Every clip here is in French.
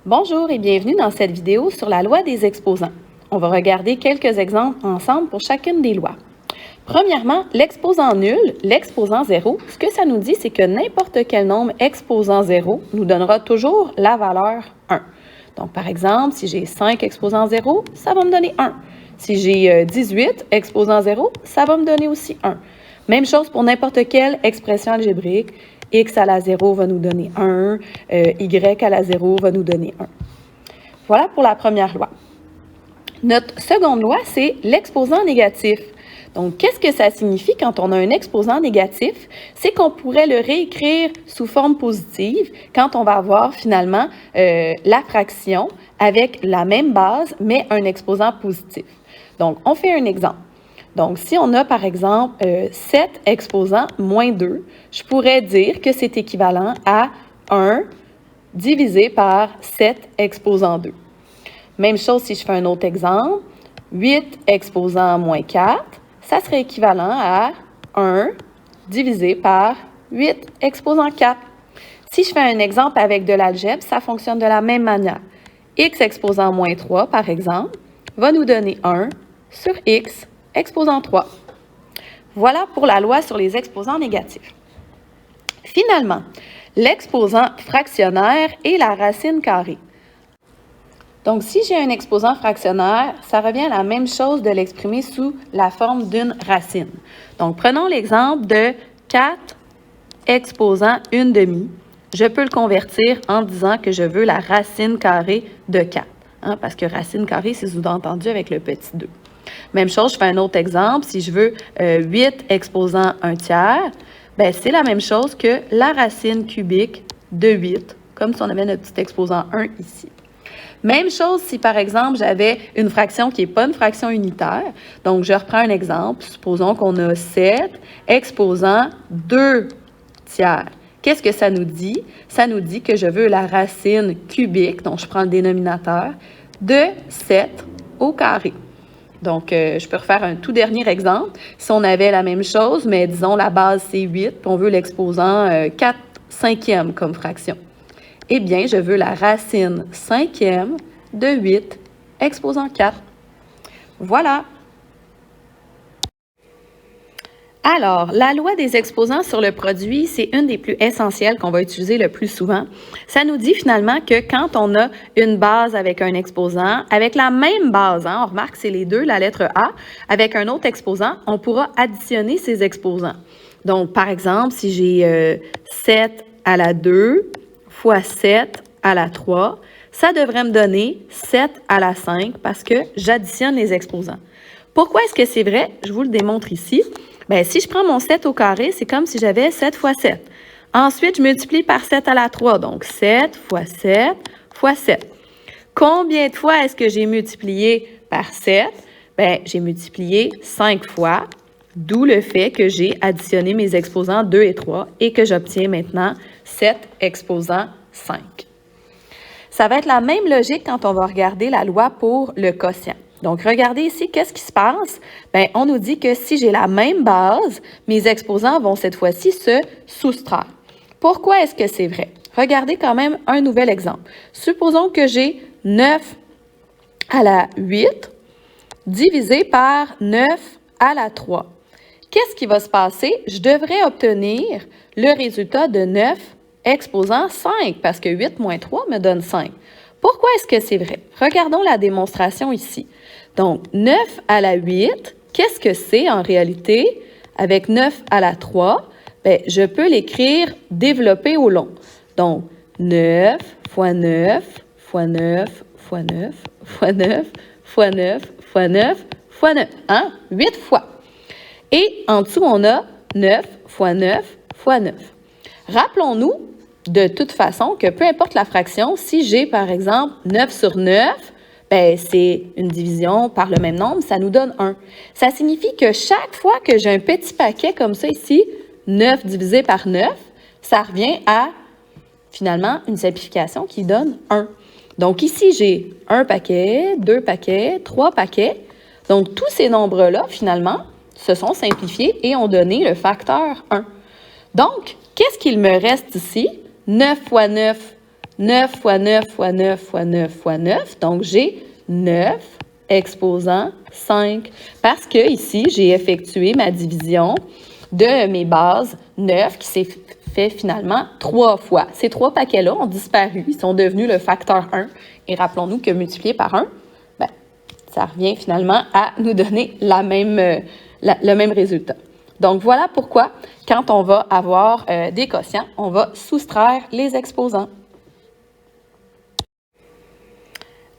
Bonjour et bienvenue dans cette vidéo sur la loi des exposants. On va regarder quelques exemples ensemble pour chacune des lois. Premièrement, l'exposant nul, l'exposant 0, ce que ça nous dit, c'est que n'importe quel nombre exposant 0 nous donnera toujours la valeur 1. Donc, par exemple, si j'ai 5 exposant 0, ça va me donner 1. Si j'ai 18 exposant 0, ça va me donner aussi 1. Même chose pour n'importe quelle expression algébrique. X à la 0 va nous donner 1, Y à la 0 va nous donner 1. Voilà pour la première loi. Notre seconde loi, c'est l'exposant négatif. Donc, qu'est-ce que ça signifie quand on a un exposant négatif? C'est qu'on pourrait le réécrire sous forme positive quand on va avoir finalement la fraction avec la même base, mais un exposant positif. Donc, on fait un exemple. Donc, si on a, par exemple, 7 exposant moins 2, je pourrais dire que c'est équivalent à 1 divisé par 7 exposant 2. Même chose si je fais un autre exemple, 8 exposant moins 4, ça serait équivalent à 1 divisé par 8 exposant 4. Si je fais un exemple avec de l'algèbre, ça fonctionne de la même manière. X exposant moins 3, par exemple, va nous donner 1 sur X exposant 3. Voilà pour la loi sur les exposants négatifs. Finalement, l'exposant fractionnaire et la racine carrée. Donc, si j'ai un exposant fractionnaire, ça revient à la même chose de l'exprimer sous la forme d'une racine. Donc, prenons l'exemple de 4 exposant 1/2. Je peux le convertir en disant que je veux la racine carrée de 4. Parce que racine carrée, c'est sous-entendu avec le petit 2. Même chose, je fais un autre exemple. Si je veux 8 exposant 1/3, ben c'est la même chose que la racine cubique de 8, comme si on avait notre petit exposant 1 ici. Même chose si, par exemple, j'avais une fraction qui n'est pas une fraction unitaire. Donc, je reprends un exemple. Supposons qu'on a 7 exposant 2/3. Qu'est-ce que ça nous dit? Ça nous dit que je veux la racine cubique, donc je prends le dénominateur, de 7 au carré. Donc, je peux refaire un tout dernier exemple. Si on avait la même chose, mais disons la base c'est 8, puis on veut l'exposant 4/5 comme fraction. Eh bien, je veux la racine 5e de 8 exposant 4. Voilà. Alors, la loi des exposants sur le produit, c'est une des plus essentielles qu'on va utiliser le plus souvent. Ça nous dit finalement que quand on a une base avec un exposant, avec la même base, on remarque que c'est les deux, la lettre A, avec un autre exposant, on pourra additionner ces exposants. Donc, par exemple, si j'ai 7 à la 2 fois 7 à la 3, ça devrait me donner 7 à la 5 parce que j'additionne les exposants. Pourquoi est-ce que c'est vrai? Je vous le démontre ici. Bien, si je prends mon 7 au carré, c'est comme si j'avais 7 fois 7. Ensuite, je multiplie par 7 à la 3, donc 7 fois 7 fois 7. Combien de fois est-ce que j'ai multiplié par 7? Bien, j'ai multiplié 5 fois, d'où le fait que j'ai additionné mes exposants 2 et 3 et que j'obtiens maintenant 7 exposant 5. Ça va être la même logique quand on va regarder la loi pour le quotient. Donc, regardez ici, qu'est-ce qui se passe? Bien, on nous dit que si j'ai la même base, mes exposants vont cette fois-ci se soustraire. Pourquoi est-ce que c'est vrai? Regardez quand même un nouvel exemple. Supposons que j'ai 9 à la 8 divisé par 9 à la 3. Qu'est-ce qui va se passer? Je devrais obtenir le résultat de 9 exposant 5, parce que 8 moins 3 me donne 5. Pourquoi est-ce que c'est vrai? Regardons la démonstration ici. Donc, 9 à la 8, qu'est-ce que c'est en réalité? Avec 9 à la 3, bien, je peux l'écrire développé au long. Donc, 9 fois 9 fois 9 fois 9 fois 9 fois 9 fois 9 fois 9. 8 fois. Et en dessous, on a 9 fois 9 fois 9. Rappelons-nous, de toute façon, que peu importe la fraction, si j'ai, par exemple, 9 sur 9, bien, c'est une division par le même nombre, ça nous donne 1. Ça signifie que chaque fois que j'ai un petit paquet comme ça ici, 9 divisé par 9, ça revient à, finalement, une simplification qui donne 1. Donc ici, j'ai un paquet, 2 paquets, 3 paquets. Donc, tous ces nombres-là, finalement, se sont simplifiés et ont donné le facteur 1. Donc, qu'est-ce qu'il me reste ici? 9 fois 9, 9 fois 9 fois 9 fois 9 fois 9. Donc, j'ai 9 exposant 5. Parce que ici, j'ai effectué ma division de mes bases 9 qui s'est fait finalement 3 fois. Ces 3 paquets-là ont disparu. Ils sont devenus le facteur 1. Et rappelons-nous que multiplié par 1, ben, ça revient finalement à nous donner le même résultat. Donc, voilà pourquoi, quand on va avoir des quotients, on va soustraire les exposants.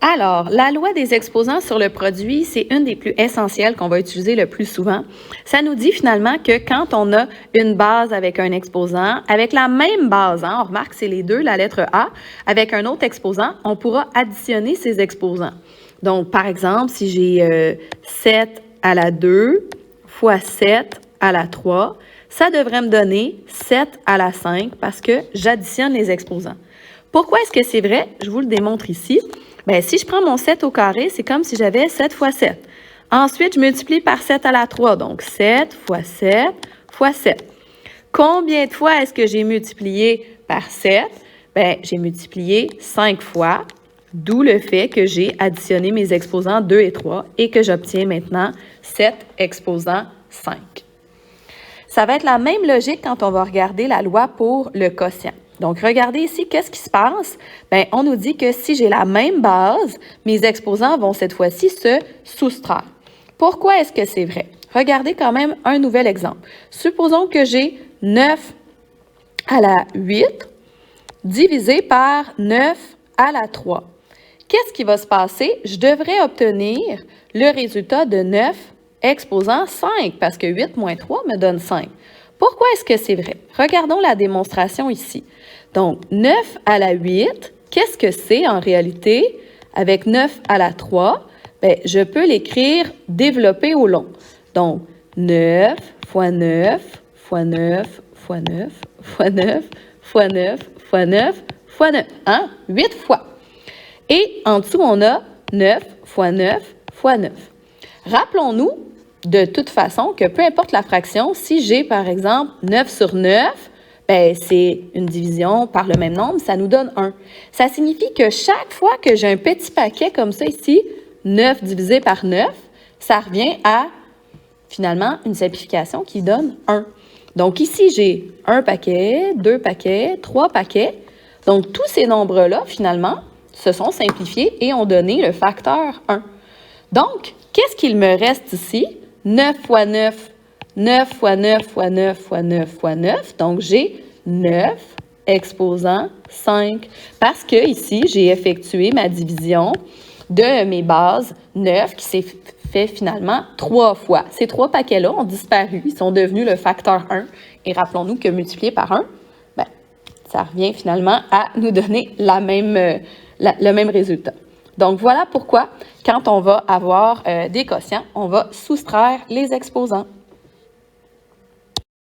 Alors, la loi des exposants sur le produit, c'est une des plus essentielles qu'on va utiliser le plus souvent. Ça nous dit finalement que quand on a une base avec un exposant, avec la même base, on remarque que c'est les deux, la lettre A, avec un autre exposant, on pourra additionner ces exposants. Donc, par exemple, si j'ai 7 à la 2 fois 7 à la 3, ça devrait me donner 7 à la 5 parce que j'additionne les exposants. Pourquoi est-ce que c'est vrai? Je vous le démontre ici. Bien, si je prends mon 7 au carré, c'est comme si j'avais 7 fois 7. Ensuite, je multiplie par 7 à la 3, donc 7 fois 7 fois 7. Combien de fois est-ce que j'ai multiplié par 7? Bien, j'ai multiplié 5 fois, d'où le fait que j'ai additionné mes exposants 2 et 3 et que j'obtiens maintenant 7 exposants 5. Ça va être la même logique quand on va regarder la loi pour le quotient. Donc, regardez ici, qu'est-ce qui se passe? Bien, on nous dit que si j'ai la même base, mes exposants vont cette fois-ci se soustraire. Pourquoi est-ce que c'est vrai? Regardez quand même un nouvel exemple. Supposons que j'ai 9 à la 8 divisé par 9 à la 3. Qu'est-ce qui va se passer? Je devrais obtenir le résultat de 9 exposant 5, parce que 8 moins 3 me donne 5. Pourquoi est-ce que c'est vrai? Regardons la démonstration ici. Donc, 9 à la 8, qu'est-ce que c'est en réalité? Avec 9 à la 3, bien, je peux l'écrire développé au long. Donc, 9 fois 9 fois 9 fois 9 fois 9 fois 9 fois 9 fois 9. 8 fois. Et en dessous, on a 9 fois 9 fois 9. Rappelons-nous de toute façon que peu importe la fraction, si j'ai par exemple 9 sur 9, ben, c'est une division par le même nombre, ça nous donne 1. Ça signifie que chaque fois que j'ai un petit paquet comme ça ici, 9 divisé par 9, ça revient à finalement une simplification qui donne 1. Donc ici, j'ai un paquet, 2 paquets, 3 paquets. Donc tous ces nombres-là, finalement, se sont simplifiés et ont donné le facteur 1. Donc, qu'est-ce qu'il me reste ici? 9 fois 9, 9 fois 9 fois 9 fois 9 fois 9. Donc, j'ai 9 exposant 5. Parce que ici, j'ai effectué ma division de mes bases 9 qui s'est fait finalement 3 fois. Ces 3 paquets-là ont disparu. Ils sont devenus le facteur 1. Et rappelons-nous que multiplié par 1, ben, ça revient finalement à nous donner le même résultat. Donc, voilà pourquoi, quand on va avoir des quotients, on va soustraire les exposants.